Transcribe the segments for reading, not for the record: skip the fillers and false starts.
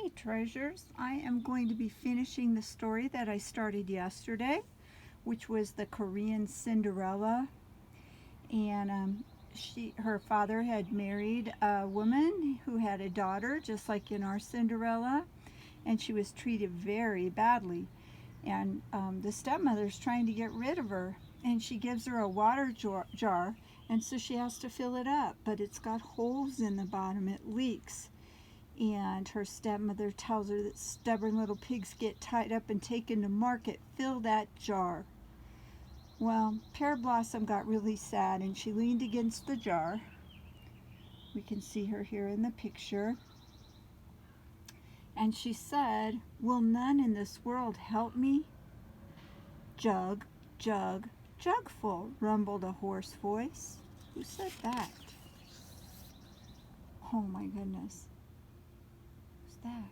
Hey treasures, I am going to be finishing the story that I started yesterday, which was the Korean Cinderella. And her father had married a woman who had a daughter, just like in our Cinderella, and she was treated very badly. And the stepmother's trying to get rid of her, and she gives her a water jar, and so she has to fill it up, but it's got holes in the bottom, it leaks. And her stepmother tells her that stubborn little pigs get tied up and taken to market. Fill that jar. Well, Pear Blossom got really sad and she leaned against the jar. We can see her here in the picture. And she said, "Will none in this world help me?" "Jug, jug, jugful," rumbled a hoarse voice. Who said that? Oh my goodness. That?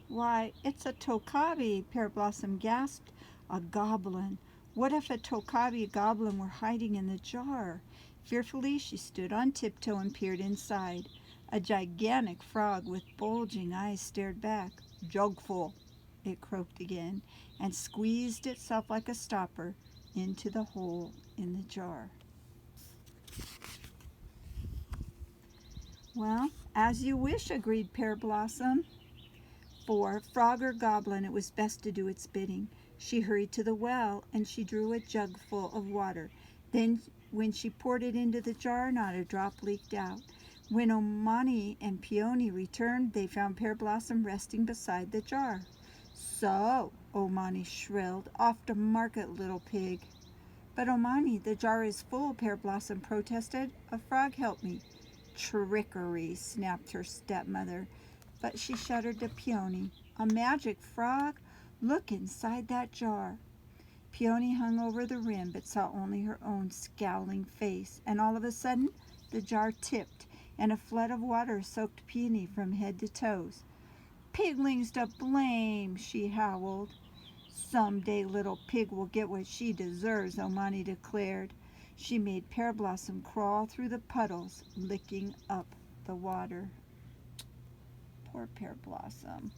"Why, it's a Tokabi," Pear Blossom gasped. "A goblin. What if a Tokabi goblin were hiding in the jar?" Fearfully she stood on tiptoe and peered inside. A gigantic frog with bulging eyes stared back. "Jugful," it croaked again, and squeezed itself like a stopper into the hole in the jar. "Well, as you wish," agreed Pear Blossom. For, frog or goblin, it was best to do its bidding. She hurried to the well, and she drew a jug full of water. Then, when she poured it into the jar, not a drop leaked out. When Omani and Peony returned, they found Pear Blossom resting beside the jar. "So," Omani shrilled, "off to market, little pig." "But Omani, the jar is full," Pear Blossom protested. "A frog helped me." "Trickery," snapped her stepmother. But she shuddered to Peony. "A magic frog? Look inside that jar." Peony hung over the rim, but saw only her own scowling face, and all of a sudden the jar tipped, and a flood of water soaked Peony from head to toes. "Piglings to blame!" she howled. "Some day little pig will get what she deserves," Omani declared. She made Pear Blossom crawl through the puddles, licking up the water. Poor Pear Blossom.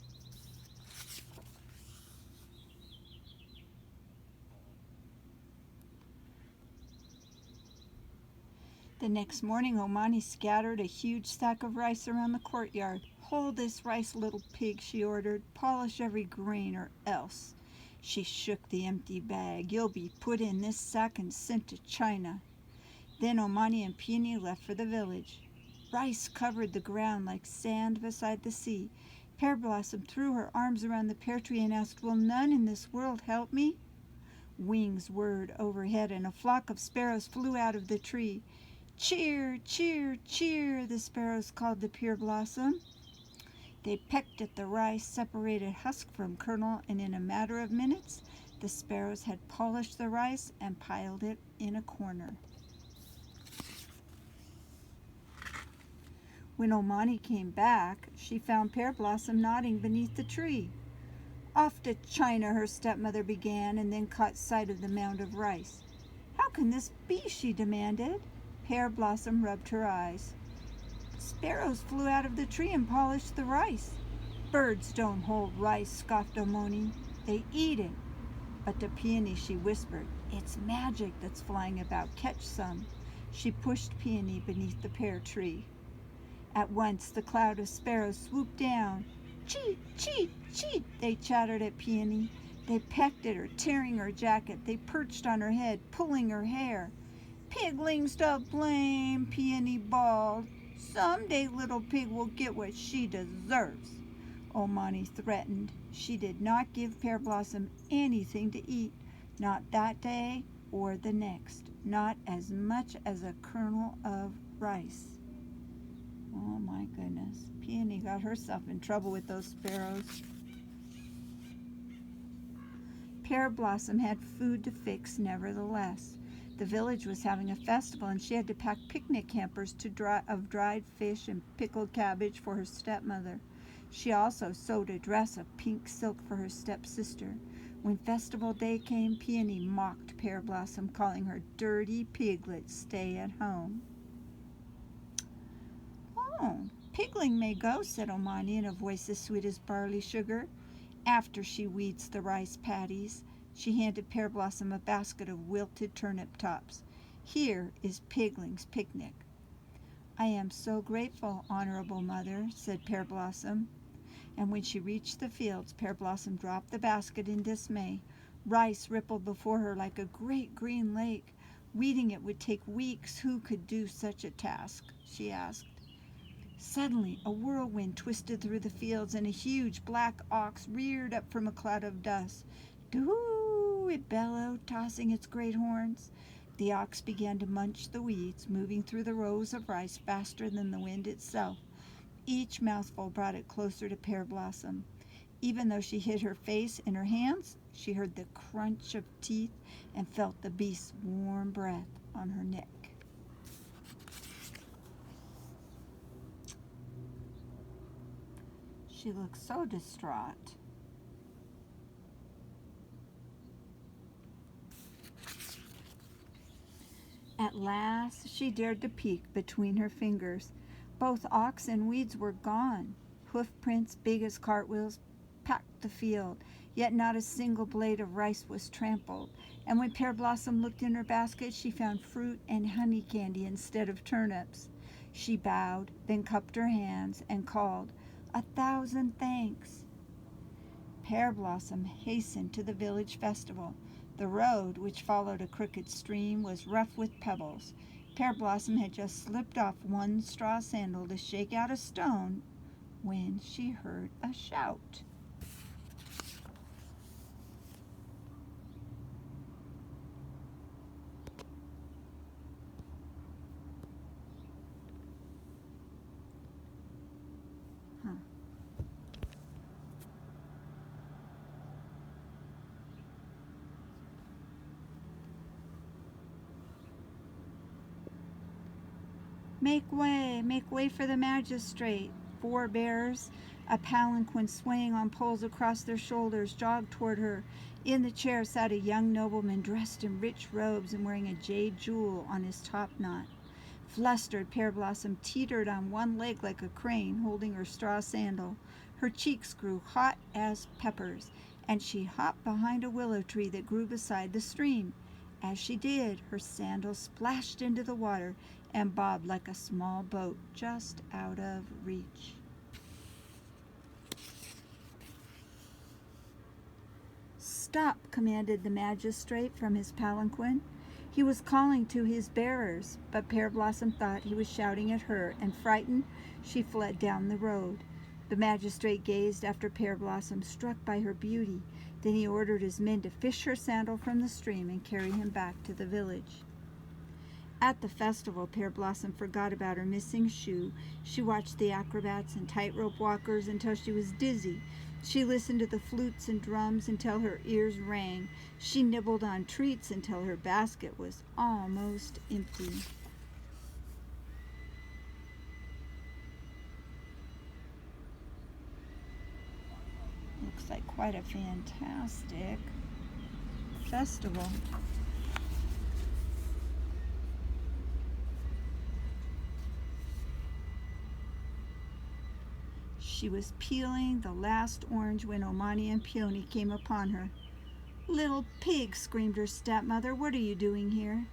The next morning, Omani scattered a huge sack of rice around the courtyard. "Hold this rice, little pig," she ordered. "Polish every grain or else." She shook the empty bag. "You'll be put in this sack and sent to China." Then Omani and Peony left for the village. Rice covered the ground like sand beside the sea. Pear Blossom threw her arms around the pear tree and asked, "Will none in this world help me?" Wings whirred overhead and a flock of sparrows flew out of the tree. "Cheer, cheer, cheer," the sparrows called to Pear Blossom. They pecked at the rice, separated husk from kernel, and in a matter of minutes the sparrows had polished the rice and piled it in a corner. When Omani came back, she found Pear Blossom nodding beneath the tree. "Off to China," her stepmother began, and then caught sight of the mound of rice. "How can this be?" she demanded. Pear Blossom rubbed her eyes. "Sparrows flew out of the tree and polished the rice." "Birds don't hold rice," scoffed Omani. "They eat it." But to Peony she whispered, "It's magic that's flying about. Catch some." She pushed Peony beneath the pear tree. At once the cloud of sparrows swooped down. "Cheep, cheep, cheep," they chattered at Peony. They pecked at her, tearing her jacket. They perched on her head, pulling her hair. "Piglings to blame," Peony bawled. "Some day little pig will get what she deserves," Omani threatened. She did not give Pear Blossom anything to eat, not that day or the next, not as much as a kernel of rice. Oh my goodness, Peony got herself in trouble with those sparrows. Pear Blossom had food to fix nevertheless. The village was having a festival, and she had to pack picnic hampers of dried fish and pickled cabbage for her stepmother. She also sewed a dress of pink silk for her stepsister. When festival day came, Peony mocked Pear Blossom, calling her "dirty piglet, stay at home." "Oh, Pigling may go, said Omani in a voice as sweet as barley sugar. After she weeds the rice paddies. She handed Pear Blossom a basket of wilted turnip tops. Here is Pigling's picnic. I am so grateful, honorable mother, said Pear Blossom. And when she reached the fields, Pear Blossom dropped the basket in dismay. Rice rippled before her like a great green lake. Weeding it would take weeks. Who could do such a task? She asked. Suddenly, a whirlwind twisted through the fields, and a huge black ox reared up from a cloud of dust. Doo! It bellowed, tossing its great horns. The ox began to munch the weeds, moving through the rows of rice faster than the wind itself. Each mouthful brought it closer to Pear Blossom. Even though she hid her face in her hands, she heard the crunch of teeth and felt the beast's warm breath on her neck. She looked so distraught. At last, she dared to peek between her fingers. Both ox and weeds were gone. Hoof prints big as cartwheels packed the field, yet not a single blade of rice was trampled. And when Pear Blossom looked in her basket, she found fruit and honey candy instead of turnips. She bowed, then cupped her hands and called, 1,000 thanks. Pear Blossom hastened to the village festival. The road, which followed a crooked stream, was rough with pebbles. Pear Blossom had just slipped off one straw sandal to shake out a stone when she heard a shout. Make way for the magistrate. 4 bears, a palanquin swaying on poles across their shoulders, jogged toward her. In the chair sat a young nobleman dressed in rich robes and wearing a jade jewel on his top knot. Flustered, Pear Blossom teetered on one leg like a crane, holding her straw sandal. Her cheeks grew hot as peppers, and she hopped behind a willow tree that grew beside the stream. As she did, her sandal splashed into the water and bobbed like a small boat just out of reach. Stop, commanded the magistrate from his palanquin. He was calling to his bearers, but Pear Blossom thought he was shouting at her, and frightened, she fled down the road. The magistrate gazed after Pear Blossom, struck by her beauty. Then he ordered his men to fish her sandal from the stream and carry him back to the village. At the festival, Pear Blossom forgot about her missing shoe. She watched the acrobats and tightrope walkers until she was dizzy. She listened to the flutes and drums until her ears rang. She nibbled on treats until her basket was almost empty. Looks like quite a fantastic festival. She was peeling the last orange when Omani and Peony came upon her. Little pig, screamed her stepmother, what are you doing here?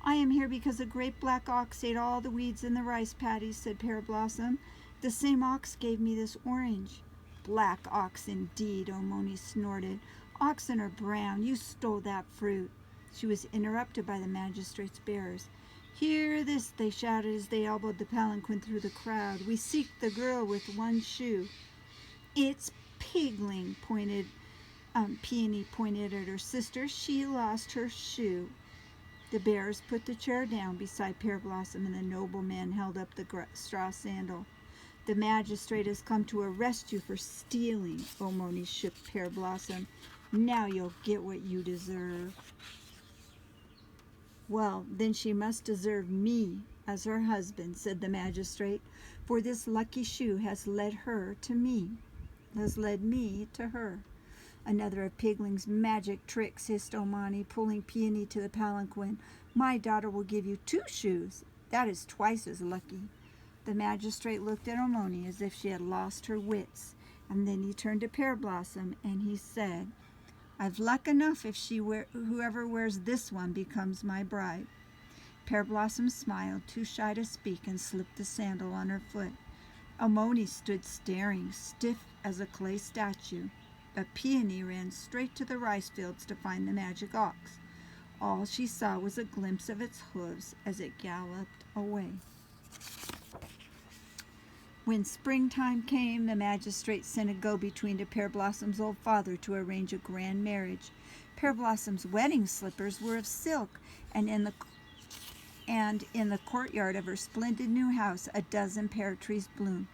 I am here because a great black ox ate all the weeds in the rice paddies, said Pear Blossom. The same ox gave me this orange. Black ox indeed, Omani snorted. Oxen are brown. You stole that fruit. She was interrupted by the magistrate's bearers. Hear this, they shouted as they elbowed the palanquin through the crowd. We seek the girl with one shoe. It's Pigling, Peony pointed at her sister. She lost her shoe. The bearers put the chair down beside Pear Blossom, and the nobleman held up the straw sandal. The magistrate has come to arrest you for stealing, Omani shook Pear Blossom. Now you'll get what you deserve. Well, then she must deserve me as her husband, said the magistrate, for this lucky shoe has led me to her. Another of Pigling's magic tricks, hissed Omani, pulling Peony to the palanquin. My daughter will give you 2 shoes. That is twice as lucky. The magistrate looked at Omoni as if she had lost her wits, and then he turned to Pear Blossom and he said, "I've luck enough if whoever wears this one becomes my bride." Pear Blossom smiled, too shy to speak, and slipped the sandal on her foot. Omoni stood staring, stiff as a clay statue, but Peony ran straight to the rice fields to find the magic ox. All she saw was a glimpse of its hooves as it galloped away. When springtime came, the magistrate sent a go-between to Pear Blossom's old father to arrange a grand marriage. Pear Blossom's wedding slippers were of silk, and in the courtyard of her splendid new house a dozen pear trees bloomed.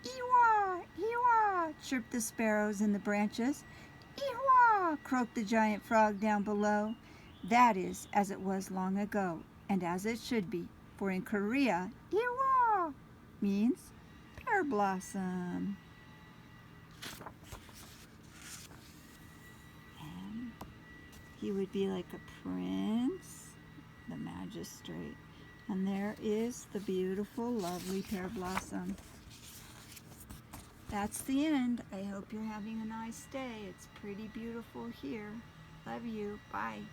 "Ewa! Ewa!" chirped the sparrows in the branches. "Ewa!" croaked the giant frog down below. That is as it was long ago, and as it should be, for in Korea, "Ewa" means pear blossom. And he would be like a prince, the magistrate. And there is the beautiful, lovely pear blossom. That's the end. I hope you're having a nice day. It's pretty beautiful here. Love you. Bye.